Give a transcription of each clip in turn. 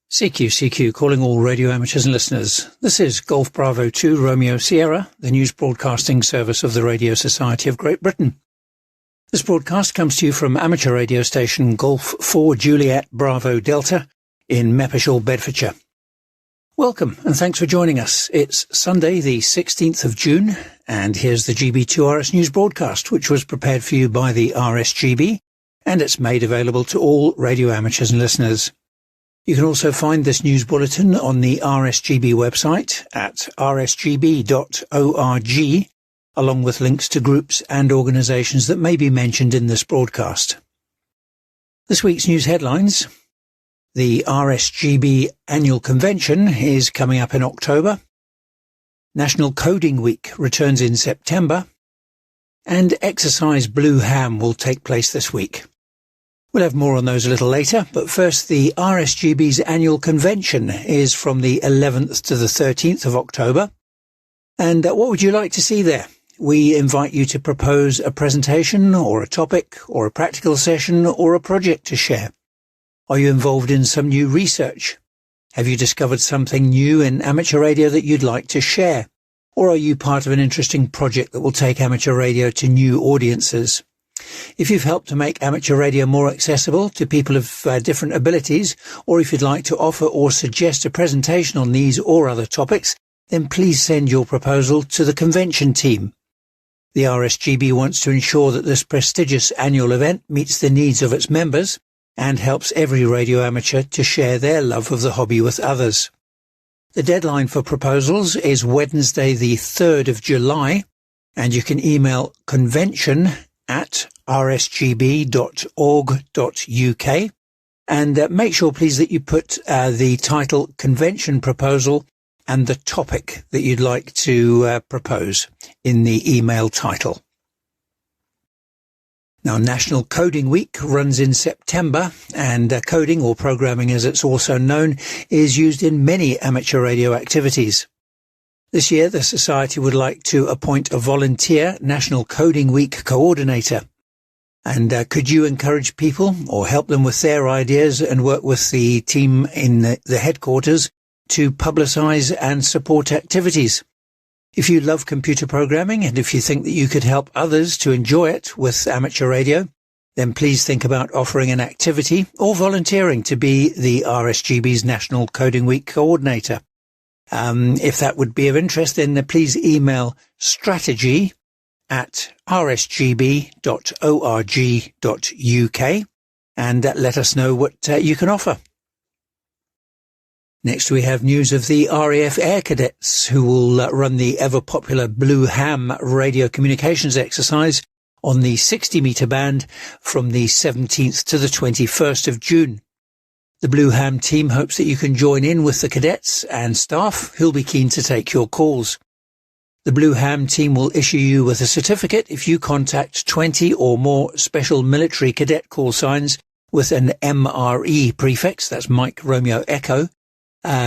CQ calling all radio amateurs and listeners. This is Golf Bravo 2 Romeo Sierra, the news broadcasting service of the Radio Society of Great Britain. This broadcast comes to you from amateur radio station Golf 4 Juliet Bravo Delta in Mappishall, Bedfordshire. Welcome and thanks for joining us. It's Sunday the 16th of June and here's the GB2RS news broadcast, which was prepared for you by the RSGB and it's made available to all radio amateurs and listeners. You can also find this news bulletin on the RSGB website at rsgb.org, along with links to groups and organisations that may be mentioned in this broadcast. This week's news headlines. The RSGB annual convention is coming up in October. National Coding Week returns in September. And Exercise Blue Ham will take place this week. We'll have more on those a little later, but first the RSGB's annual convention is from the 11th to the 13th of October. And what would you like to see there? We invite you to propose a presentation or a topic or a practical session or a project to share. Are you involved in some new research? Have you discovered something new in amateur radio that you'd like to share? Or are you part of an interesting project that will take amateur radio to new audiences? If you've helped to make amateur radio more accessible to people of different abilities, or if you'd like to offer or suggest a presentation on these or other topics, then please send your proposal to the convention team. The RSGB wants to ensure that this prestigious annual event meets the needs of its members and helps every radio amateur to share their love of the hobby with others. The deadline for proposals is Wednesday the 3rd of July, and you can email convention@rsgb.org.uk and make sure please that you put the title Convention Proposal and the topic that you'd like to propose in the email title. Now, National Coding Week runs in September, and coding, or programming as it's also known, is used in many amateur radio activities. This year, the Society would like to appoint a volunteer National Coding Week coordinator. And could you encourage people or help them with their ideas and work with the team in the headquarters to publicise and support activities? If you love computer programming and if you think that you could help others to enjoy it with amateur radio, then please think about offering an activity or volunteering to be the RSGB's National Coding Week coordinator. If that would be of interest, then please email strategy@rsgb.org.uk and let us know what you can offer. Next, we have news of the RAF Air Cadets, who will run the ever-popular Blue Ham radio communications exercise on the 60-metre band from the 17th to the 21st of June. The Blue Ham team hopes that you can join in with the cadets and staff who'll be keen to take your calls. The Blue Ham team will issue you with a certificate if you contact 20 or more special military cadet call signs with an MRE prefix, that's Mike Romeo Echo,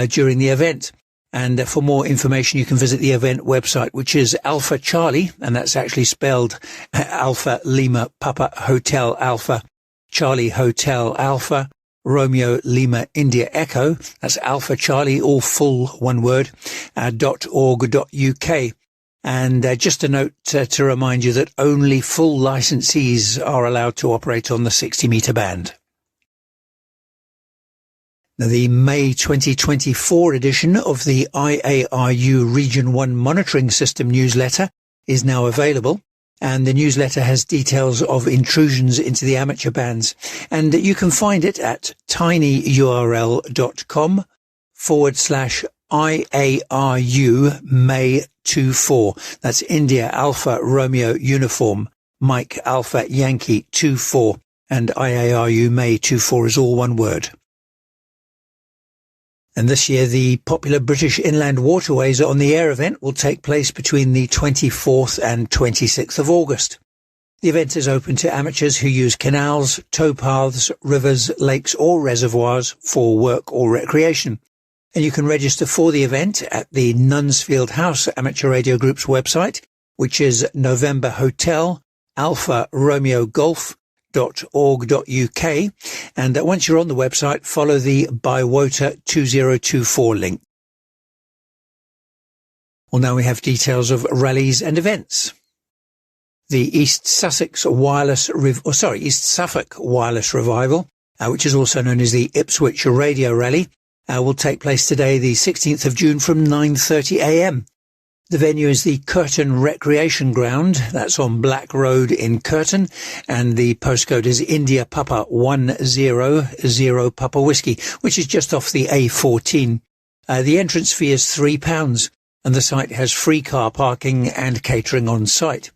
during the event. And for more information, you can visit the event website, which is Alpha Charlie, and that's actually spelled Alpha Lima Papa Hotel Alpha, Charlie Hotel Alpha, Romeo Lima India Echo, that's Alpha Charlie, all full one word, .org.uk. And just a note to remind you that only full licensees are allowed to operate on the 60-metre band. Now, the May 2024 edition of the IARU Region 1 Monitoring System newsletter is now available, and the newsletter has details of intrusions into the amateur bands, and you can find it at tinyurl.com/IARU May 24. That's India Alpha Romeo Uniform, Mike Alpha Yankee 24, and IARU May 24 is all one word. And this year, the popular British Inland Waterways on the Air event will take place between the 24th and 26th of August. The event is open to amateurs who use canals, towpaths, rivers, lakes or reservoirs for work or recreation. And you can register for the event at the Nunsfield House Amateur Radio Group's website, which is November Hotel Alpha Romeo Golf and once you're on the website, follow the Bywater 2024 link. Well, now we have details of rallies and events. The East Suffolk Wireless Revival, which is also known as the Ipswich Radio Rally, will take place today, the 16th of June, from 9:30 a.m. The venue is the Curtin Recreation Ground. That's on Black Road in Curtin, and the postcode is India Papa 100 Papa Whiskey, which is just off the A14. The entrance fee is £3, and the site has free car parking and catering on site.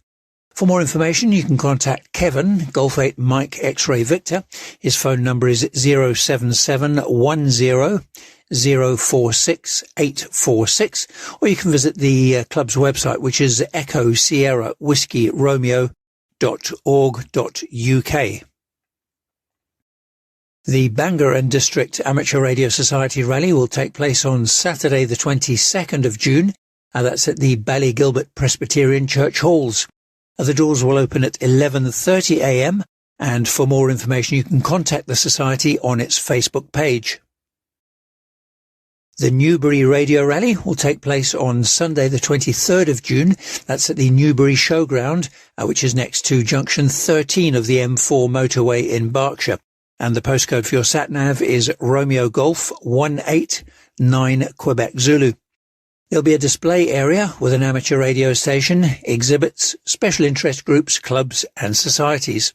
For more information, you can contact Kevin, Golf 8 Mike X-Ray Victor. His phone number is 07710 046 846, or you can visit the club's website, which is Echo Sierra Whiskey Romeo.org.uk. The Bangor and District Amateur Radio Society Rally will take place on Saturday the 22nd of June, and that's at the Ballygilbert Presbyterian Church Halls. The doors will open at 11:30 a.m, and for more information you can contact the Society on its Facebook page. The Newbury Radio Rally will take place on Sunday the 23rd of June. That's at the Newbury Showground, which is next to junction 13 of the M4 motorway in Berkshire. And the postcode for your sat-nav is Romeo Golf 189 Quebec Zulu. There'll be a display area with an amateur radio station, exhibits, special interest groups, clubs and societies.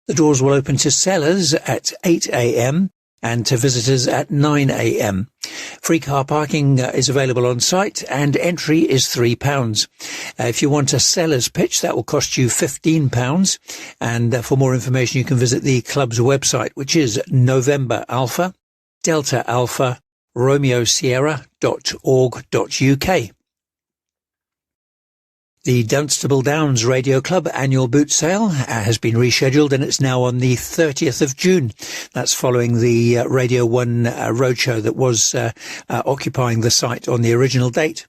The doors will open to sellers at 8 a.m. and to visitors at 9 a.m. Free car parking is available on site, and entry is £3. If you want a seller's pitch, that will cost you £15. And for more information, you can visit the club's website, which is November Alpha, Delta Alpha, Romeo Sierra.org.uk. The Dunstable Downs Radio Club annual boot sale has been rescheduled, and it's now on the 30th of June. That's following the Radio 1 roadshow that was occupying the site on the original date.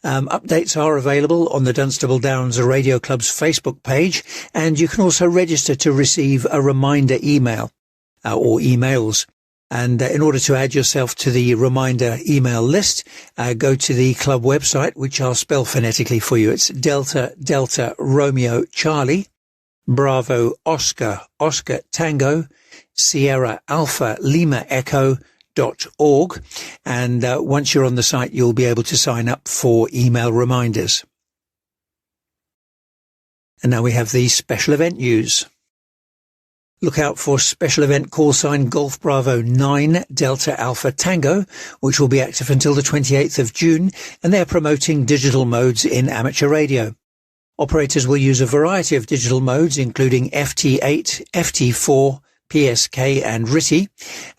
Updates are available on the Dunstable Downs Radio Club's Facebook page, and you can also register to receive a reminder email or emails. And in order to add yourself to the reminder email list, go to the club website, which I'll spell phonetically for you. It's Delta Delta Romeo Charlie, Bravo Oscar Oscar Tango, Sierra Alpha Lima Echo.org. And once you're on the site, you'll be able to sign up for email reminders. And now we have the special event news. Look out for special event call sign Golf Bravo 9 Delta Alpha Tango, which will be active until the 28th of June, and they're promoting digital modes in amateur radio. Operators will use a variety of digital modes, including FT8, FT4, PSK and RITI,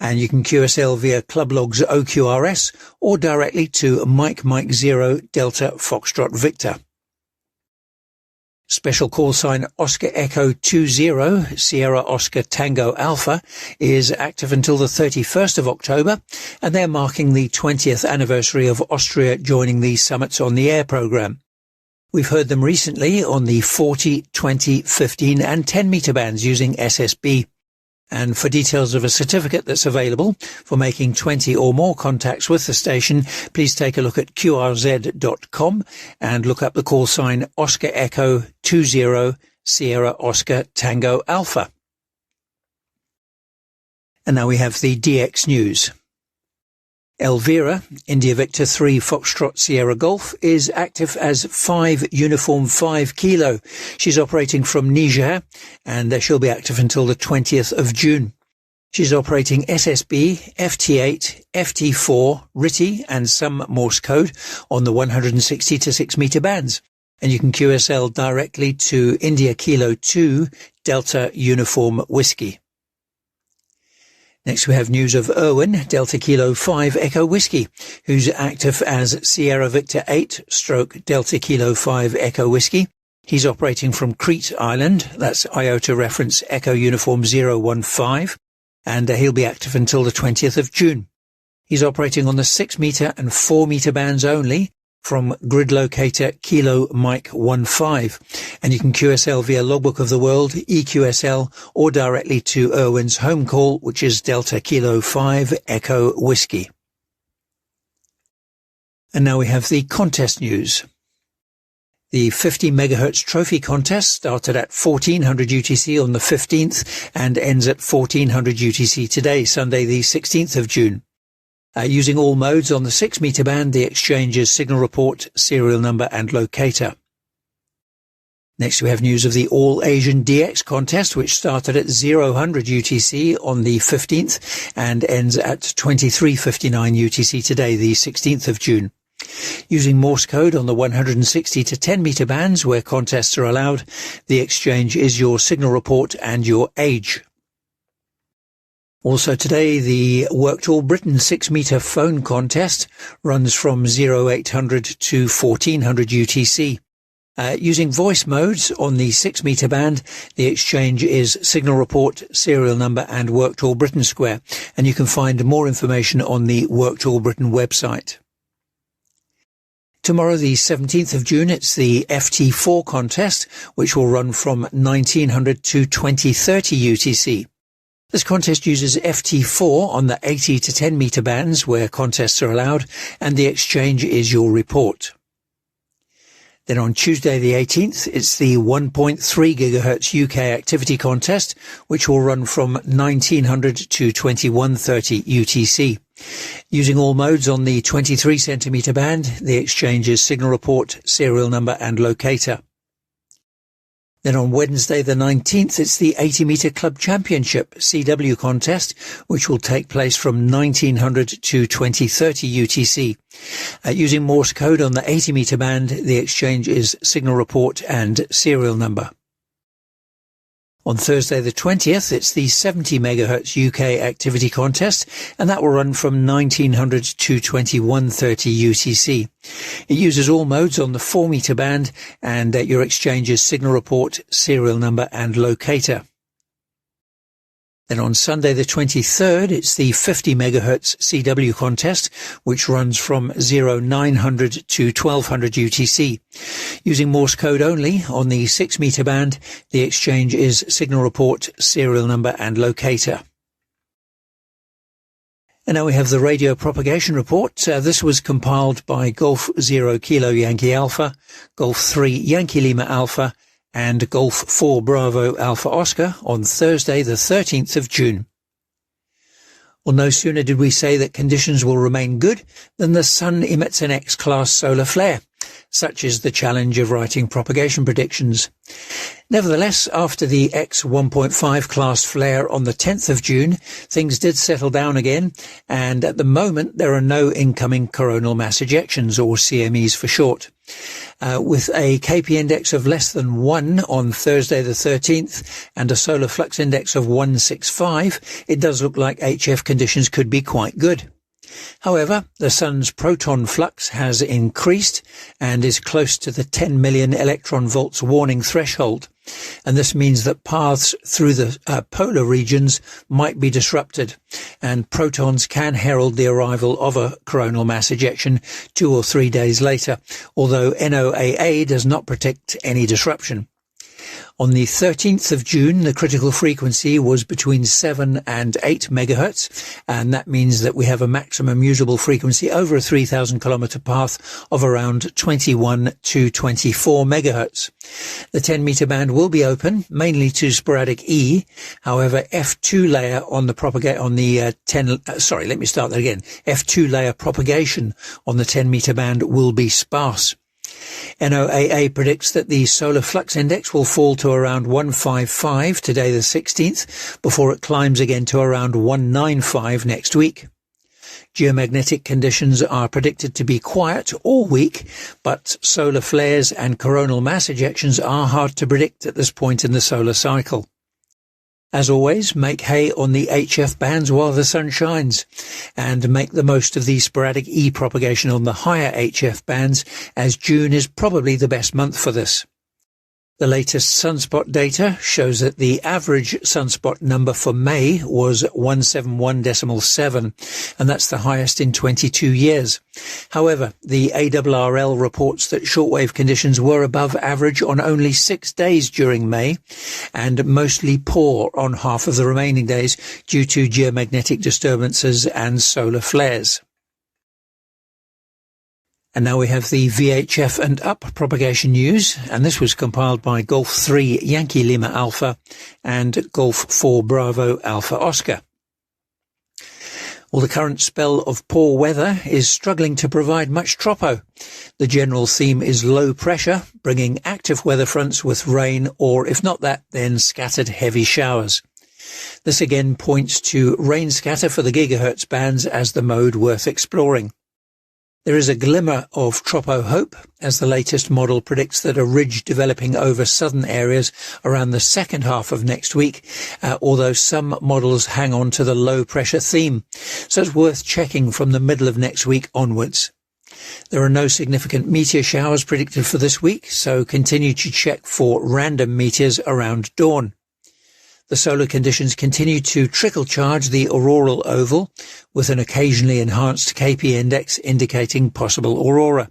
and you can QSL via Clublog's OQRS or directly to Mike 0 Delta Foxtrot Victor. Special call sign Oscar Echo 20 Sierra Oscar Tango Alpha is active until the 31st of October, and they're marking the 20th anniversary of Austria joining the Summits on the Air program. We've heard them recently on the 40, 20, 15 and 10 meter bands using SSB. And for details of a certificate that's available for making 20 or more contacts with the station, please take a look at qrz.com and look up the call sign Oscar Echo 20 Sierra Oscar Tango Alpha. And now we have the DX News. Elvira, India Victor 3 Foxtrot Sierra Golf, is active as 5 Uniform 5 Kilo. She's operating from Niger, and she'll be active until the 20th of June. She's operating SSB, FT8, FT4, RITI, and some Morse code on the 160 to 6 meter bands. And you can QSL directly to India Kilo 2 Delta Uniform Whiskey. Next we have news of Irwin, Delta Kilo 5 Echo Whiskey, who's active as Sierra Victor 8 / Delta Kilo 5 Echo Whiskey. He's operating from Crete Island, that's IOTA reference Echo Uniform 015, and he'll be active until the 20th of June. He's operating on the 6 meter and 4 meter bands only, from grid locator Kilo Mike 15, and you can QSL via Logbook of the World, EQSL, or directly to Irwin's home call, which is Delta Kilo 5 Echo Whiskey. And now we have the contest news. The 50 MHz trophy contest started at 1400 UTC on the 15th and ends at 1400 UTC today, Sunday the 16th of June. Using all modes on the 6 meter band, the exchange is signal report, serial number and locator. Next we have news of the All Asian DX contest, which started at 0000 UTC on the 15th and ends at 2359 UTC today, the 16th of June. Using Morse code on the 160 to 10 meter bands where contests are allowed, the exchange is your signal report and your age. Also today, the Worked All Britain 6 meter phone contest runs from 0800 to 1400 UTC. Using voice modes on the 6 meter band, the exchange is signal report, serial number and Worked All Britain square, and you can find more information on the Worked All Britain website. Tomorrow, the 17th of June, it's the FT4 contest, which will run from 1900 to 2030 UTC. This contest uses FT4 on the 80 to 10 meter bands where contests are allowed, and the exchange is your report. Then on Tuesday the 18th, it's the 1.3 GHz UK activity contest, which will run from 1900 to 2130 UTC. Using all modes on the 23 centimeter band, the exchange is signal report, serial number and locator. Then on Wednesday the 19th, it's the 80 meter club championship CW contest, which will take place from 1900 to 2030 UTC. Using Morse code on the 80 meter band, the exchange is signal report and serial number. On Thursday the 20th, it's the 70 MHz UK activity contest, and that will run from 1900 to 2130 UTC. It uses all modes on the 4 meter band, and your exchange is signal report, serial number and locator. Then on Sunday the 23rd, it's the 50 MHz CW contest, which runs from 0900 to 1200 UTC. Using Morse code only on the 6 meter band, the exchange is signal report, serial number and locator. And now we have the radio propagation report. This was compiled by Golf 0 Kilo Yankee Alpha, Golf 3 Yankee Lima Alpha, and Golf 4 Bravo Alpha Oscar on Thursday the 13th of June. Well, no sooner did we say that conditions will remain good than the sun emits an X-class solar flare. Such is the challenge of writing propagation predictions. Nevertheless, after the X 1.5 class flare on the 10th of June, things did settle down again, and at the moment there are no incoming coronal mass ejections, or CMEs for short. With a KP index of less than 1 on Thursday the 13th and a solar flux index of 165, it does look like HF conditions could be quite good. However, the sun's proton flux has increased and is close to the 10 million electron volts warning threshold, and this means that paths through the polar regions might be disrupted, and protons can herald the arrival of a coronal mass ejection 2 or 3 days later, although NOAA does not predict any disruption. On the 13th of June, the critical frequency was between 7 and 8 megahertz, and that means that we have a maximum usable frequency over a 3,000 kilometer path of around 21 to 24 megahertz. The 10 meter band will be open, mainly to sporadic E. However, F2 layer on the F2 layer propagation on the 10 meter band will be sparse. NOAA predicts that the solar flux index will fall to around 155 today the 16th, before it climbs again to around 195 next week. Geomagnetic conditions are predicted to be quiet all week, but solar flares and coronal mass ejections are hard to predict at this point in the solar cycle. As always, make hay on the HF bands while the sun shines, and make the most of the sporadic E propagation on the higher HF bands, as June is probably the best month for this. The latest sunspot data shows that the average sunspot number for May was 171.7, and that's the highest in 22 years. However, the ARRL reports that shortwave conditions were above average on only 6 days during May, and mostly poor on half of the remaining days due to geomagnetic disturbances and solar flares. And now we have the VHF and up propagation news, and this was compiled by Golf 3 Yankee Lima Alpha and Golf 4 Bravo Alpha Oscar. Well, the current spell of poor weather is struggling to provide much tropo. The general theme is low pressure, bringing active weather fronts with rain, or if not that, then scattered heavy showers. This again points to rain scatter for the gigahertz bands as the mode worth exploring. There is a glimmer of tropo hope, as the latest model predicts that a ridge developing over southern areas around the second half of next week, although some models hang on to the low pressure theme, so it's worth checking from the middle of next week onwards. There are no significant meteor showers predicted for this week, so continue to check for random meteors around dawn. The solar conditions continue to trickle charge the auroral oval, with an occasionally enhanced KP index indicating possible aurora.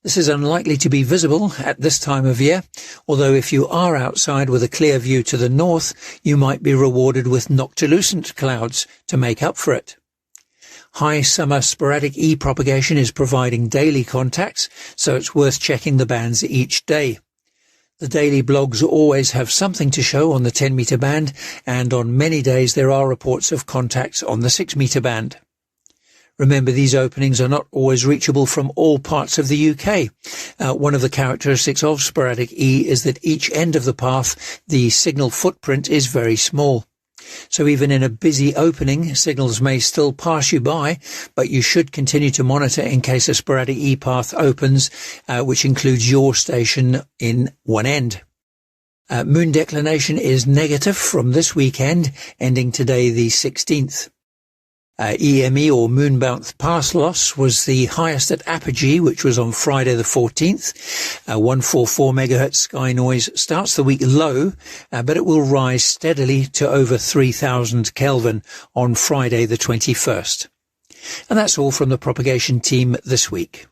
This is unlikely to be visible at this time of year, although if you are outside with a clear view to the north, you might be rewarded with noctilucent clouds to make up for it. High summer sporadic E propagation is providing daily contacts, so it's worth checking the bands each day. The daily blogs always have something to show on the 10-meter band, and on many days there are reports of contacts on the 6-meter band. Remember, these openings are not always reachable from all parts of the UK. One of the characteristics of sporadic E is that each end of the path, the signal footprint is very small. So even in a busy opening, signals may still pass you by, but you should continue to monitor in case a sporadic E path opens, which includes your station in one end. Moon declination is negative from this weekend, ending today the 16th. EME or moon bounce path loss was the highest at apogee, which was on Friday the 14th. 144 megahertz sky noise starts the week low, but it will rise steadily to over 3000 Kelvin on Friday the 21st. And that's all from the propagation team this week.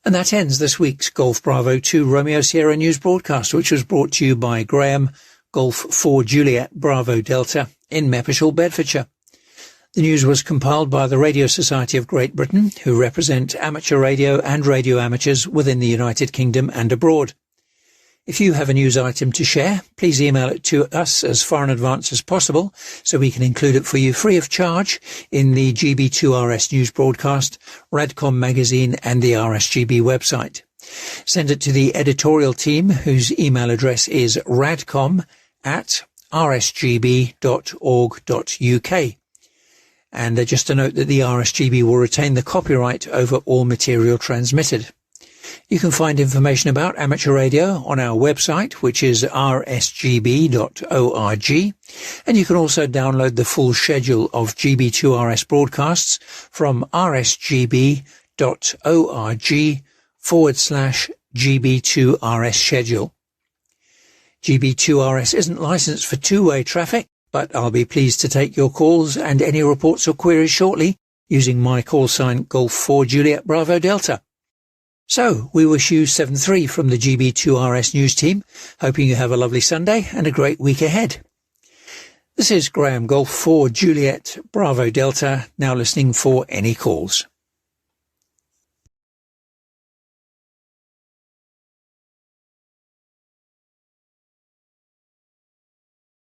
And that ends this week's Golf Bravo 2 Romeo Sierra News broadcast, which was brought to you by Graham, Golf 4 Juliet Bravo Delta in Mepershall, Bedfordshire. The news was compiled by the Radio Society of Great Britain, who represent amateur radio and radio amateurs within the United Kingdom and abroad. If you have a news item to share, please email it to us as far in advance as possible so we can include it for you free of charge in the GB2RS news broadcast, Radcom magazine and the RSGB website. Send it to the editorial team, whose email address is radcom@rsgb.org.uk. And just a note that the RSGB will retain the copyright over all material transmitted. You can find information about amateur radio on our website, which is rsgb.org, and you can also download the full schedule of GB2RS broadcasts from rsgb.org/GB2RS schedule. GB2RS isn't licensed for two-way traffic, but I'll be pleased to take your calls and any reports or queries shortly using my call sign Golf 4 Juliet Bravo Delta. So, we wish you 7-3 from the GB2RS news team, hoping you have a lovely Sunday and a great week ahead. This is Graham, Golf 4 Juliet Bravo Delta, now listening for any calls.